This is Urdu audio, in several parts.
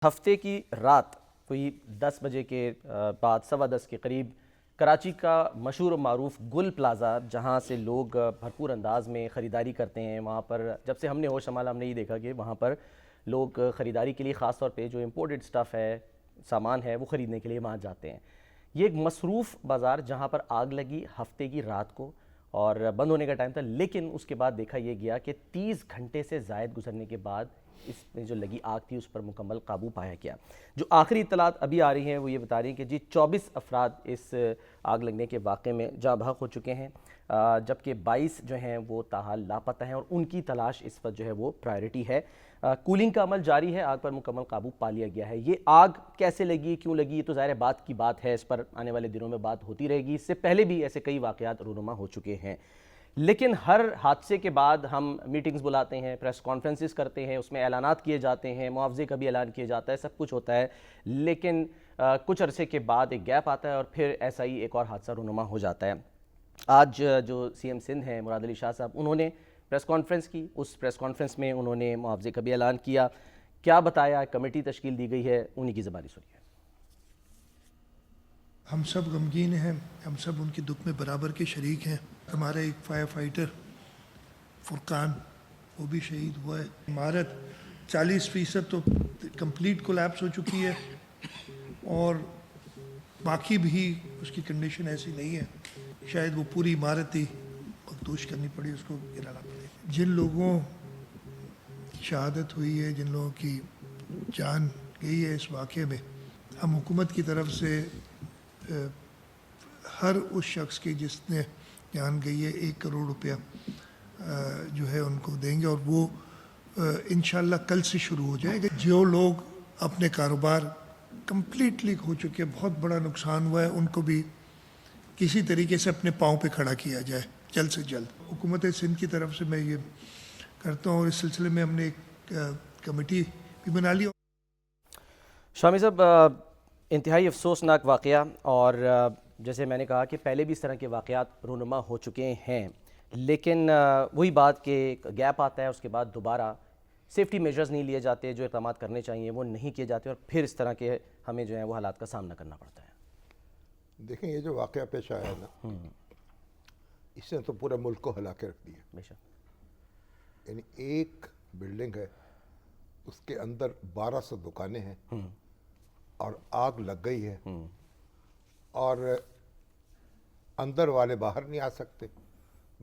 ہفتے کی رات کوئی 10 بجے کے بعد 10:15 کے قریب کراچی کا مشہور و معروف گل پلازا جہاں سے لوگ بھرپور انداز میں خریداری کرتے ہیں، وہاں پر جب سے ہم نے ہوش سنبھالا ہم نے یہ دیکھا کہ وہاں پر لوگ خریداری کے لیے خاص طور پہ جو امپورٹڈ سٹف ہے، سامان ہے، وہ خریدنے کے لیے وہاں جاتے ہیں۔ یہ ایک مصروف بازار جہاں پر آگ لگی ہفتے کی رات کو اور بند ہونے کا ٹائم تھا، لیکن اس کے بعد دیکھا یہ گیا کہ 30 گھنٹے سے زائد گزرنے کے بعد اس میں جو لگی آگ تھی اس پر مکمل قابو پایا گیا۔ جو آخری اطلاعات ابھی آ رہی ہیں وہ یہ بتا رہی ہیں کہ 24 افراد اس آگ لگنے کے واقعے میں جاں بحق ہو چکے ہیں، جبکہ 22 جو ہیں وہ تاحال لاپتہ ہیں اور ان کی تلاش اس وقت جو ہے وہ پرائرٹی ہے۔ کولنگ کا عمل جاری ہے، آگ پر مکمل قابو پا لیا گیا ہے۔ یہ آگ کیسے لگی، کیوں لگی، یہ تو ظاہر بات کی بات ہے، اس پر آنے والے دنوں میں بات ہوتی رہے گی۔ اس سے پہلے بھی ایسے کئی واقعات رونما ہو چکے ہیں، لیکن ہر حادثے کے بعد ہم میٹنگز بلاتے ہیں، پریس کانفرنسز کرتے ہیں، اس میں اعلانات کیے جاتے ہیں، معاوضے کا بھی اعلان کیا جاتا ہے، سب کچھ ہوتا ہے، لیکن کچھ عرصے کے بعد ایک گیپ آتا ہے اور پھر ایسا ہی ایک اور حادثہ رونما ہو جاتا ہے۔ آج جو سی ایم سندھ ہیں مراد علی شاہ صاحب، انہوں نے پریس کانفرنس کی، اس پریس کانفرنس میں انہوں نے معاوضے کا بھی اعلان کیا، کیا بتایا، کمیٹی تشکیل دی گئی ہے، انہی کی زبانی سنیے۔ ہم سب غمگین ہیں، ہم سب ان کے دکھ میں برابر کے شریک ہیں۔ ہمارا ایک فائر فائٹر فرقان وہ بھی شہید ہوا ہے۔ عمارت 40% تو کمپلیٹ کولیپس ہو چکی ہے اور باقی بھی اس کی کنڈیشن ایسی نہیں ہے، شاید وہ پوری عمارت ہی مخدوش کرنی پڑی، اس کو گرانا پڑے۔ جن لوگوں کی شہادت ہوئی ہے، جن لوگوں کی جان گئی ہے اس واقعے میں، ہم حکومت کی طرف سے ہر اس شخص کی جس نے جان گئی ہے 1 کروڑ روپیہ جو ہے ان کو دیں گے، اور وہ انشاءاللہ کل سے شروع ہو جائے گا۔ جو لوگ اپنے کاروبار کمپلیٹلی ہو چکے، بہت بڑا نقصان ہوا ہے، ان کو بھی کسی طریقے سے اپنے پاؤں پہ کھڑا کیا جائے جلد سے جلد۔ حکومت سندھ کی طرف سے میں یہ کرتا ہوں اور اس سلسلے میں ہم نے ایک کمیٹی بھی بنا لی۔ شامی صاحب، انتہائی افسوسناک واقعہ، اور جیسے میں نے کہا کہ پہلے بھی اس طرح کے واقعات رونما ہو چکے ہیں، لیکن وہی بات کہ گیپ آتا ہے، اس کے بعد دوبارہ سیفٹی میجرز نہیں لیے جاتے، جو اقدامات کرنے چاہیے وہ نہیں کیے جاتے، اور پھر اس طرح کے ہمیں جو ہے وہ حالات کا سامنا کرنا پڑتا ہے۔ دیکھیں، یہ جو واقعہ پیش آیا ہے نا، اس نے تو پورے ملک کو ہلا کے رکھ دیا۔ بے شک، یعنی ایک بلڈنگ ہے، اس کے اندر 1200 دکانیں ہیں اور آگ لگ گئی ہے، اور اندر والے باہر نہیں آ سکتے،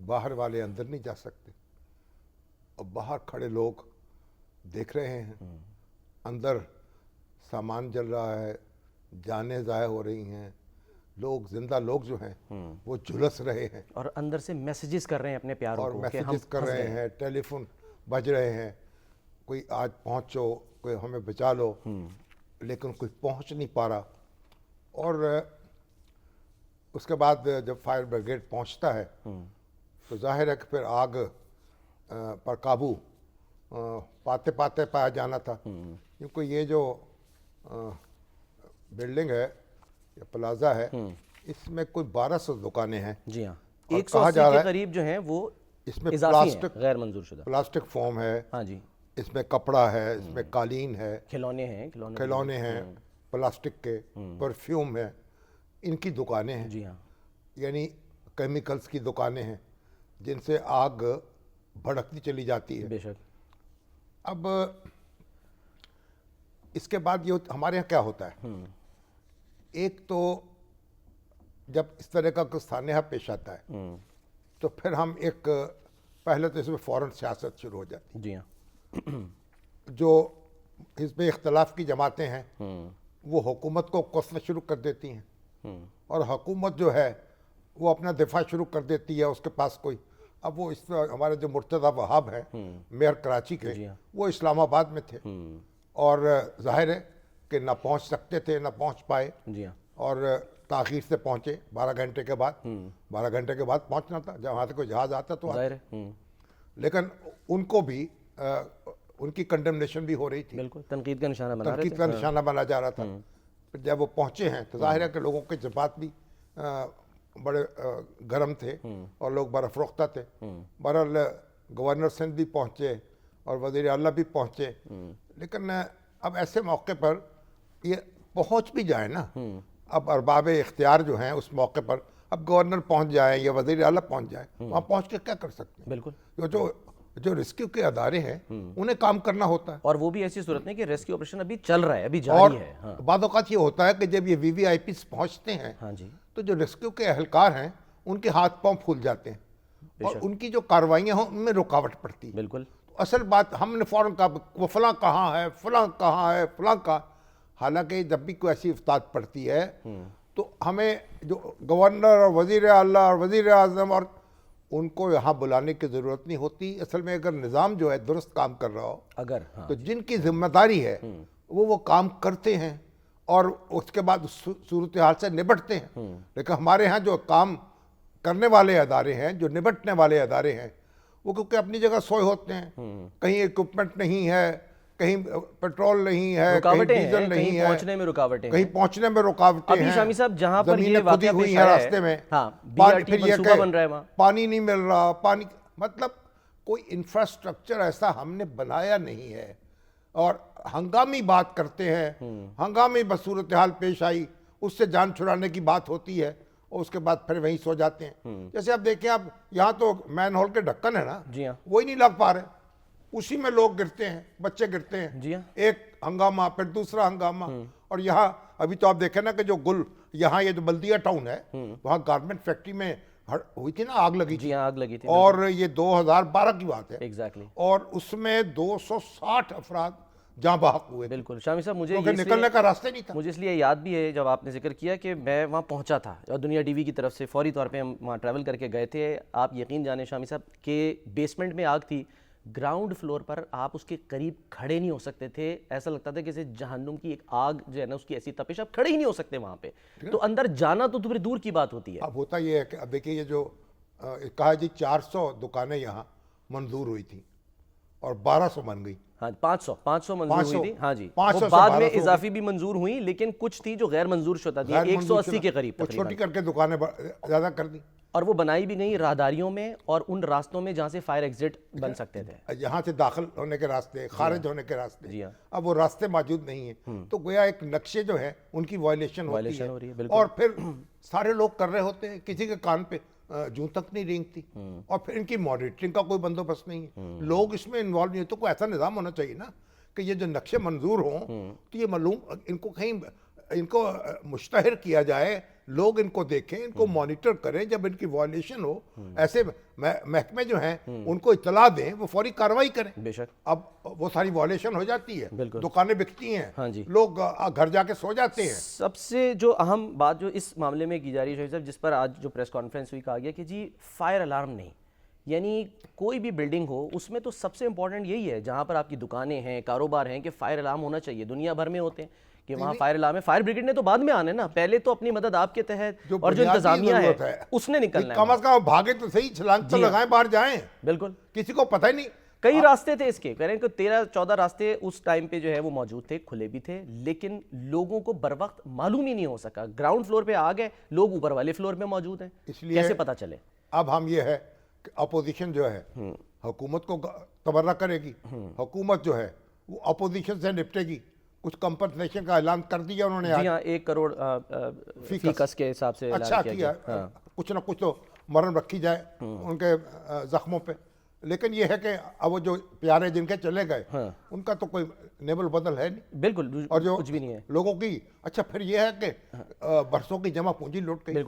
باہر والے اندر نہیں جا سکتے، اور باہر کھڑے لوگ دیکھ رہے ہیں، اندر سامان جل رہا ہے، جانیں ضائع ہو رہی ہیں، لوگ زندہ لوگ جو ہیں وہ جھلس رہے ہیں، اور اندر سے میسیجز کر رہے ہیں اپنے پیاروں اور کو کہ ہم میسیجز کر پھنس رہے گئے ہیں، ٹیلی فون بج رہے ہیں، کوئی آج پہنچو، کوئی ہمیں بچا لو، لیکن کوئی پہنچ نہیں پا رہا۔ اور اس کے بعد جب فائر بریگیڈ پہنچتا ہے تو ظاہر ہے کہ پھر آگ پر قابو پاتے پاتے پایا جانا تھا، کیونکہ یہ جو بلڈنگ ہے یا پلازا ہے، اس میں کوئی 1200 دکانیں ہیں۔ جی ہاں، اور 180 کے قریب جو ہیں وہ اس میں اضافی ہیں، غیر منظور شدہ۔ پلاسٹک فوم ہے، ہاں جی، اس میں کپڑا ہے، اس میں قالین ہے، کھلونے ہیں، کھلونے ہیں پلاسٹک کے، پرفیوم ہے، ان کی دکانیں ہیں، جی ہاں، یعنی کیمیکلز کی دکانیں ہیں جن سے آگ بھڑکتی چلی جاتی ہے۔ بے شک۔ اب اس کے بعد یہ ہمارے یہاں کیا ہوتا ہے، ایک تو جب اس طرح کا کوئی سانحہ پیش آتا ہے تو پھر ہم ایک پہلے تو اس میں فوراً سیاست شروع ہو جاتی ہے۔ جی ہاں، جو حزب اختلاف کی جماعتیں ہیں وہ حکومت کو کوسنا شروع کر دیتی ہیں، اور حکومت جو ہے وہ اپنا دفاع شروع کر دیتی ہے، اس کے پاس کوئی، اب وہ اس ہمارے جو مرتضی وہاب ہیں میئر کراچی کے، وہ اسلام آباد میں تھے، اور ظاہر ہے کہ نہ پہنچ سکتے تھے، نہ پہنچ پائے، جی ہاں، اور تاخیر سے پہنچے 12 گھنٹے کے بعد، 12 گھنٹے کے بعد پہنچنا تھا، جب وہاں سے کوئی جہاز آتا تو آتا، ظاہر ہے، لیکن ان کو بھی ان کی کنڈمنیشن بھی ہو رہی تھی، بالکل تنقید کا نشانہ بنا رہے تنقید کا نشانہ بنا جا رہا تھا۔ پھر جب وہ پہنچے ہیں تو ظاہر ہے کہ لوگوں کے جذبات بھی بڑے گرم تھے اور لوگ برافروختہ تھے۔ بہرحال گورنر سندھ بھی پہنچے اور وزیر اعلیٰ بھی پہنچے، لیکن اب ایسے موقع پر یہ پہنچ بھی جائے نا، اب ارباب اختیار جو ہیں اس موقع پر، اب گورنر پہنچ جائے یا وزیر اعلیٰ پہنچ جائے، وہاں پہنچ کے کیا کر سکتے ہیں؟ بالکل، جو ریسکیو کے ادارے ہیں انہیں کام کرنا ہوتا ہے، اور وہ بھی ایسی صورت میں کہ ریسکیو آپریشن ابھی چل رہا ہے، ابھی اور جاری ہے. ہاں بعض اوقات یہ ہوتا ہے کہ جب یہ وی وی آئی پیز پہنچتے ہیں ہاں جی، تو جو ریسکیو کے اہلکار ہیں ان کے ہاتھ پاؤں پھول جاتے ہیں اور ان کی جو کاروائیاں ہیں ان میں رکاوٹ پڑتی ہے. بالکل. اصل بات ہم نے فوراً کہا وہ فلاں کہاں ہے، فلاں کہاں ہے، فلاں کہاں. حالانکہ جب بھی کوئی ایسی افتاد پڑتی ہے تو ہمیں جو گورنر اور وزیر اعلیٰ اور وزیر اعظم اور ان کو یہاں بلانے کی ضرورت نہیں ہوتی. اصل میں اگر نظام جو ہے درست کام کر رہا ہو اگر ہاں تو جن کی ذمہ داری ہے وہ کام کرتے ہیں اور اس کے بعد صورتحال سے نبٹتے ہیں. لیکن ہمارے ہاں جو کام کرنے والے ادارے ہیں، جو نبٹنے والے ادارے ہیں، وہ کیونکہ اپنی جگہ سوئے ہوتے ہیں، کہیں اکوپمنٹ نہیں ہے، کہیں پیٹرول نہیں ہے، کہیں رکاوٹیں ڈیزل ہیں، نہیں کہیں ہے، پہنچنے میں رکاوٹیں کہیں ہیں. پہنچنے میں رکاوٹیں ہیں. ابھی شامی صاحب جہاں پر زمینیں یہ کھدی واقعہ ہوئی پیش ہیں آیا راستے میں، ہے، ہاں پانی BRT پھر یہ منصوبہ کہ بن رہا ہے وہاں. پانی نہیں مل رہا، پانی مطلب کوئی انفراسٹرکچر ایسا ہم نے بنایا نہیں ہے اور ہنگامی بات کرتے ہیں. ہنگامی صورتحال پیش آئی، اس سے جان چھڑانے کی بات ہوتی ہے اور اس کے بعد پھر وہیں سو جاتے ہیں. جیسے آپ دیکھیں، آپ یہاں تو مین ہول کے ڈھکن ہے نا، جی ہاں، وہی نہیں لگ پا رہے، اسی میں لوگ گرتے ہیں، بچے گرتے ہیں. جی ہاں، ایک ہنگامہ پھر دوسرا ہنگامہ. اور یہاں ابھی تو آپ دیکھیں نا کہ جو یہاں یہ جو بلدیہ ٹاؤن ہے وہاں گارمنٹ فیکٹری میں ہوئی تھی نا، آگ لگی تھی. جی ہاں، آگ لگی تھی. اور یہ 2012 کی بات ہے، ایگزیکٹلی. اور اس میں 260 افراد جاں بحق ہوئے، بالکل شامی صاحب، مجھے کیونکہ نکلنے کا راستہ نہیں تھا. مجھے اس لیے یاد بھی ہے جب آپ نے ذکر کیا کہ میں وہاں پہنچا تھا اور دنیا ٹی وی کی طرف سے فوری طور پہ ہم وہاں ٹریول کر کے گئے تھے. آپ یقین جانیں شامی صاحب کہ بیسمنٹ میں آگ تھی، گراؤنڈ فلور پر آپ اس کے قریب کھڑے نہیں ہو سکتے تھے. ایسا لگتا تھا کہ جیسے جہنم کی ایک آگ جو ہے نا، اس کی ایسی تپش، آپ کھڑے ہی نہیں ہو سکتے وہاں پہ. تو اندر جانا تو پھر دور کی بات ہوتی ہے. اب ہوتا یہ ہے کہ اب دیکھیں، یہ جو کہا جی 400 دکانیں یہاں منظور ہوئی تھیں اور 1200 بن گئی. ہاں 500 منظور ہوئی تھی. ہاں جی، 500 وہ سے بعد میں 1200 اضافی بھی منظور ہوئیں، لیکن کچھ تھی جو غیر منظور شدہ تھی، 180 کے قریب وہ تقریباً. چھوٹی کر کے دکانیں زیادہ کر دی اور وہ بنائی بھی نہیں راہداریوں میں اور ان راستوں میں جہاں سے فائر ایگزٹ بن سکتے تھے. یہاں سے داخل ہونے کے راستے، خارج ہونے کے راستے. جی ہاں، اب وہ راستے موجود نہیں ہیں تو گویا ایک نقشے جو ہے ان کی وائلیشن ہو رہی ہے. بالکل. اور پھر سارے لوگ کر رہے ہوتے ہیں، کسی کے کان پہ جوں تک نہیں رینگتی. اور پھر ان کی مانیٹرنگ کا کوئی بندوبست نہیں ہے، لوگ اس میں انوالو نہیں. تو کوئی ایسا نظام ہونا چاہیے نا کہ یہ جو نقشے منظور ہوں تو یہ معلوم ان کو کہیں ان کو مشتہر کیا جائے، لوگ ان کو دیکھیں، ان کو مانیٹر کریں. جب ان کی وائلیشن ہو ایسے محکمے جو ہیں ان کو اطلاع دیں، وہ فوری کارروائی کریں. بے شک. اب وہ ساری وائلیشن ہو جاتی ہے، بالکل. دکانیں بکتی ہیں، ہاں جی. لوگ گھر جا کے سو جاتے ہیں. سب سے جو اہم بات جو اس معاملے میں کی جا رہی ہے شاہد صاحب، جس پر آج جو پریس کانفرنس ہوئی، کہا گیا کہ جی فائر الارم نہیں، یعنی کوئی بھی بلڈنگ ہو اس میں تو سب سے امپورٹنٹ یہی ہے جہاں پر آپ کی دکانیں ہیں، کاروبار ہیں، کہ فائر الارم ہونا چاہیے. دنیا بھر میں ہوتے ہیں کہ وہاں فائر الارم ہے. فائر بریگیڈ نے تو بعد میں آنا ہے نا، پہلے تو اپنی مدد آپ کے تحت اور جو انتظامیہ ہے اس نے نکلنا ہے. کم از کم بھاگے تو صحیح، چھلانگ تو لگائیں، باہر جائیں. بالکل. کسی کو پتہ ہی نہیں. کئی راستے تھے اس کے، کہہ رہے ہیں کہ 13-14 راستے اس ٹائم پہ جو ہے وہ موجود تھے، کھلے بھی تھے، لیکن لوگوں کو بر وقت معلوم ہی نہیں ہو سکا. گراؤنڈ فلور پہ آ گئے لوگ، اوپر والے فلور پہ موجود ہیں، اس لیے کیسے پتہ چلے؟ اب ہم یہ ہے کہ اپوزیشن جو ہے حکومت کو تبرہ کرے گی، حکومت جو ہے وہ اپوزیشن سے نپٹے گی. کچھ کمپنسیشن کا اعلان کر دیا انہوں نے. جی ہاں، 1 کروڑ فی کس کے حساب سے اچھا کیا، کچھ نہ کچھ تو مرہم رکھی جائے ان کے زخموں پہ. لیکن یہ ہے کہ اب وہ جو پیارے جن کے چلے گئے ان کا تو کوئی نیبل بدل ہے نہیں. بالکل. اور جو کچھ بھی نہیں ہے لوگوں کی. اچھا پھر یہ ہے کہ برسوں کی جمع پونجی لوٹ گئی.